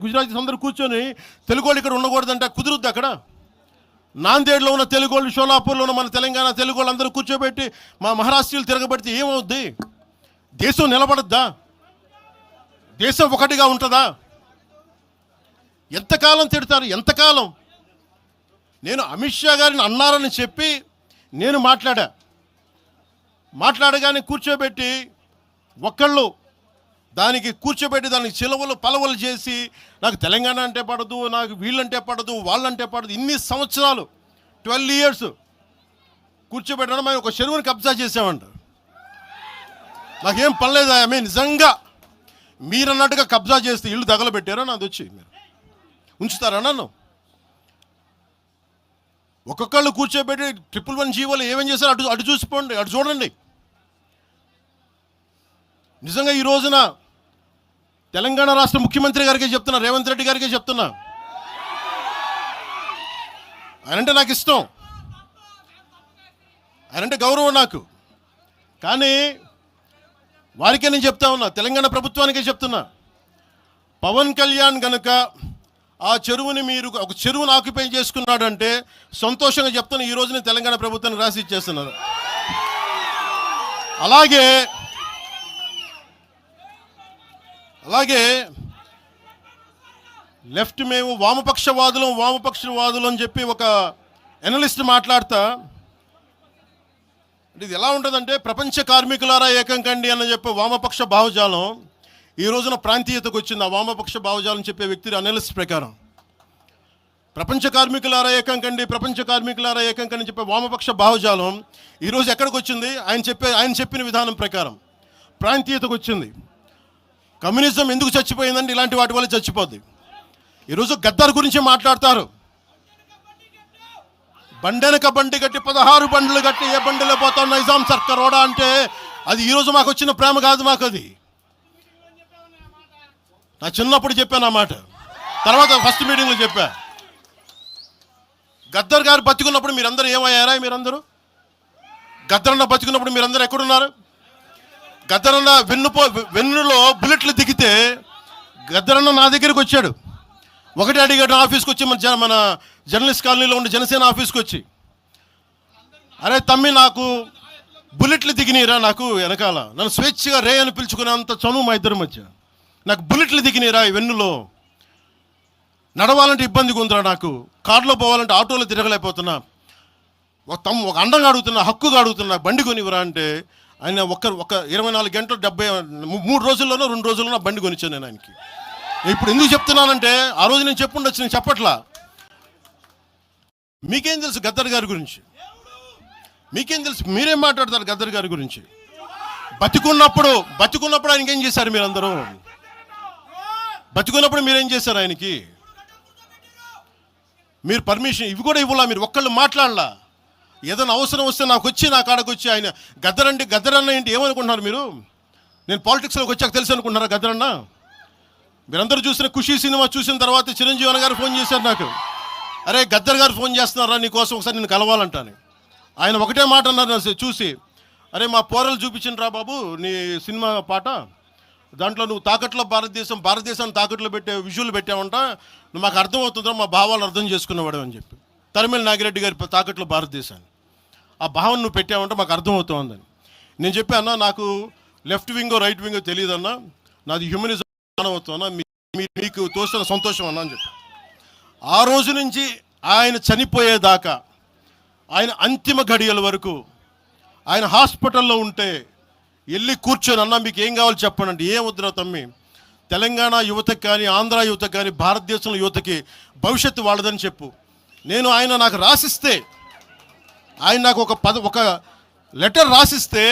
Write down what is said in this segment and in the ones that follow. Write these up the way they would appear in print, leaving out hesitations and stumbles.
Gujaratis అందరూ కూర్చొని తెలుగు వాళ్ళు ఇక్కడ ఉండకూడదంటే కుదురుద్ది అక్కడ. నాందేడ్లో ఉన్న తెలుగు వాళ్ళు, షోలాపూర్లో ఉన్న మన తెలంగాణ తెలుగు వాళ్ళు అందరూ కూర్చోబెట్టి మా మహారాష్ట్రీయులు తిరగబెడితే ఏమవుద్ది? దేశం నిలబడద్దా? దేశం ఒకటిగా ఉంటుందా? ఎంతకాలం తిడతారు? ఎంతకాలం? నేను అమిత్ షా గారిని అన్నారని చెప్పి నేను మాట్లాడగానే కూర్చోబెట్టి ఒక్కళ్ళు దానికి కూర్చోబెట్టి దానికి చిలవలు పలవలు చేసి నాకు తెలంగాణ అంటే పడదు, నాకు వీళ్ళంటే పడదు, వాళ్ళంటే పడదు, ఇన్ని సంవత్సరాలు 12 years కూర్చోబెట్టడం మేము ఒక చెరువుని కబ్జా చేసామంట. నాకేం పనిలేదు. నిజంగా మీరన్నట్టుగా కబ్జా చేస్తే ఇల్లు తగలబెట్టారా? నాది వచ్చి మీరు ఉంచుతారా నన్ను? ఒక్కొక్కళ్ళు కూర్చోబెట్టి 111 జీవోలు ఏమేం చేశారు అటు చూసిపోండి, అటు చూడండి. నిజంగా ఈ రోజున తెలంగాణ రాష్ట్ర ముఖ్యమంత్రి గారికే చెప్తున్నా, రేవంత్ రెడ్డి గారికే చెప్తున్నా, ఆయనంటే నాకు ఇష్టం, ఆయనంటే గౌరవం నాకు. కానీ వారికే నేను చెప్తా ఉన్నా, తెలంగాణ ప్రభుత్వానికే చెప్తున్నా, పవన్ కళ్యాణ్ కనుక ఆ చెరువుని మీరు ఒక చెరువును ఆక్యుపై చేసుకున్నాడంటే సంతోషంగా చెప్తాను, ఈ రోజున తెలంగాణ ప్రభుత్వానికి రాసి ఇచ్చేస్తున్నారు. అలాగే లెఫ్ట్ మేము వామపక్షవాదులు అని చెప్పి ఒక ఎనలిస్ట్ మాట్లాడతా, ఇది ఎలా ఉంటుందంటే ప్రపంచ కార్మికులారా ఏకం కండి అని చెప్పే వామపక్ష భావజాలం ఈ రోజున ప్రాంతీయతకు వచ్చింది. ఆ వామపక్ష భావజాలం చెప్పే వ్యక్తి అనలిస్ట్ ప్రకారం ప్రపంచ కార్మికులారా ఏకం కండి అని చెప్పే వామపక్ష భావజాలం ఈరోజు ఎక్కడికి వచ్చింది? ఆయన చెప్పిన విధానం ప్రకారం ప్రాంతీయతకు వచ్చింది. కమ్యూనిజం ఎందుకు చచ్చిపోయిందండి? ఇలాంటి వాటి వల్ల చచ్చిపోద్ది. ఈరోజు గద్దర్ గురించి మాట్లాడతారు. బండెనక బండి కట్టి 16 బండ్లు కట్టి ఏ బండిలో పోతాం నైజాం సర్కార్ ఓడా అంటే అది ఈరోజు మాకు వచ్చిన ప్రేమ కాదు. మాకు అది నా చిన్నప్పుడు చెప్పాను ఆ మాట, తర్వాత ఫస్ట్ మీటింగ్లో చెప్పా. గద్దర్ గారు బతుకున్నప్పుడు మీరందరూ ఏమయ్యారా? గద్దరన్న బతుకున్నప్పుడు మీరందరూ ఎక్కడున్నారు? గద్దరన్న వెన్నులో బుల్లెట్లు దిగితే గద్దరన్న నా దగ్గరికి వచ్చాడు. ఒకటి అడిగాడు ఆఫీస్కి వచ్చి, మన జర్నలిస్ట్ కాలనీలో ఉండే జనసేన ఆఫీస్కి వచ్చి, అరే తమ్మి నాకు బుల్లెట్లు దిగినీరా, నాకు వెనకాల నన్ను స్వేచ్ఛగా రే అని పిలుచుకునేంత చనువు మా ఇద్దరి మధ్య, నాకు బుల్లెట్లు దిగినీరా ఈ వెన్నులో, నడవాలంటే ఇబ్బందిగా ఉందిరా, నాకు కారులో పోవాలంటే ఆటోలో తిరగలేకపోతున్నా, ఒక అండంగా అడుగుతున్నా, హక్కుగా అడుగుతున్నా, బండి కొనివరా అంటే ఆయన ఒక 24 గంటలు 3 రోజుల్లోనో 2 రోజుల్లోనో బండి కొనిచ్చాను నేను ఆయనకి. ఇప్పుడు ఎందుకు చెప్తున్నానంటే ఆ రోజు నేను చెప్పుండొచ్చు, నేను చెప్పట్లా. మీకేం తెలుసు గద్దర్ గారి గురించి? మీకేం తెలుసు? మీరేం మాట్లాడతారు గద్దర్ గారి గురించి? బతికున్నప్పుడు ఆయనకి ఏం చేశారు? మీరందరూ బతికున్నప్పుడు మీరేం చేశారు ఆయనకి? మీరు పర్మిషన్ ఇవి కూడా ఇవ్వాలా? మీరు ఒక్కళ్ళు మాట్లాడలా? ఏదైనా అవసరం వస్తే నా కాడకు వచ్చి ఆయన గద్దరన్న ఏంటి ఏమనుకుంటున్నారు మీరు? నేను పాలిటిక్స్లోకి వచ్చాక తెలుసు అనుకుంటున్నారా గద్దరన్న? మీరందరూ చూసిన ఖుషీ సినిమా చూసిన తర్వాత చిరంజీవి గారు ఫోన్ చేశారు నాకు, అరే గద్దర్ గారు ఫోన్ చేస్తున్నారా నీకోసం, ఒకసారి నేను కలవాలంటాను. ఆయన ఒకటే మాట అన్నారు చూసి, అరే మా పోరలు చూపించిన రా బాబు నీ సినిమా పాట, దాంట్లో నువ్వు తాకట్లో భారతదేశాన్ని తాకట్లో పెట్టే విజువల్ పెట్టావంట, నువ్వు మాకు అర్థమవుతుందా, మా భావాలు అర్థం చేసుకునేవాడు అని చెప్పి. తరిమేల నాగిరెడ్డి గారి తాకట్లో భారతదేశాన్ని ఆ భావన నువ్వు పెట్టావంటే మాకు అర్థమవుతుందని నేను చెప్పాను. నాకు లెఫ్ట్ వింగో రైట్ వింగో తెలియదన్నా, నాది హ్యూమనిజం అవుతున్నా, మీకు తోసిన సంతోషం అన్నా అని చెప్పి. ఆ రోజు నుంచి ఆయన చనిపోయేదాకా, ఆయన అంతిమ ఘడియల వరకు ఆయన హాస్పిటల్లో ఉంటే వెళ్ళి కూర్చొని, అన్నా మీకు ఏం కావాలో చెప్పండి అంటే, ఏం వద్దురా తమ్మి, తెలంగాణ యువతకి కానీ ఆంధ్ర యువతకి కానీ భారతదేశంలో యువతకి భవిష్యత్తు వాళ్ళదని చెప్పు. ఆయన నాకు రాసిస్తే, ఆయన నాకు ఒక లెటర్ రాసిస్తే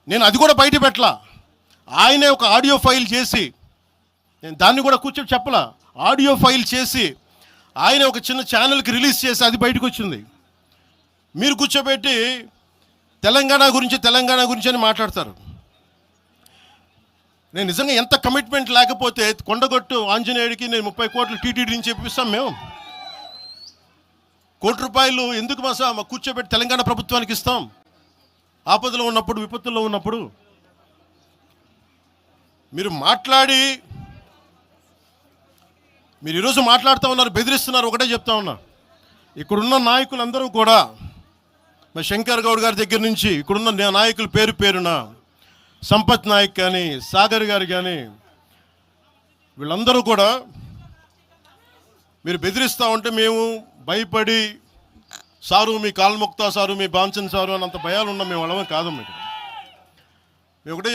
నేను అది కూడా బయట పెట్టలా, ఆయనే ఒక ఆడియో ఫైల్ చేసి, నేను దాన్ని కూడా కూర్చొని చెప్పలా, ఆడియో ఫైల్ చేసి ఆయన ఒక చిన్న ఛానల్కి రిలీజ్ చేసి అది బయటకు వచ్చింది. మీరు కూర్చోబెట్టి తెలంగాణ గురించి అని మాట్లాడతారు. నేను నిజంగా ఎంత కమిట్మెంట్ లేకపోతే కొండగొట్టు ఆంజనేయుడికి నేను 30 కోట్లు టీటీడీ నుంచి ఇప్పిస్తాం. మేము ₹1 కోటి ఎందుకు మా కూర్చోబెట్టి తెలంగాణ ప్రభుత్వానికి ఇస్తాం? ఆపదలో ఉన్నప్పుడు, విపత్తుల్లో ఉన్నప్పుడు మీరు మాట్లాడి మీరు ఈరోజు మాట్లాడుతూ ఉన్నారు, బెదిరిస్తున్నారు. ఒకటే చెప్తా ఉన్నా, ఇక్కడున్న నాయకులందరూ కూడా, మరి శంకర్ గౌడ్ గారి దగ్గర నుంచి ఇక్కడున్న నాయకులు పేరు పేరున, సంపత్ నాయక్ కానీ, సాగర్ గారు కానీ, వీళ్ళందరూ కూడా మీరు బెదిరిస్తూ ఉంటే మేము భయపడి, సారు మీ కాల్ముక్తా సారు, మీ బాంచన్ సారు అన్నంత భయాలు ఉన్నాం. మేము వాళ్ళమే కాదమ్మ. ఇక్కడ మేము ఒకటే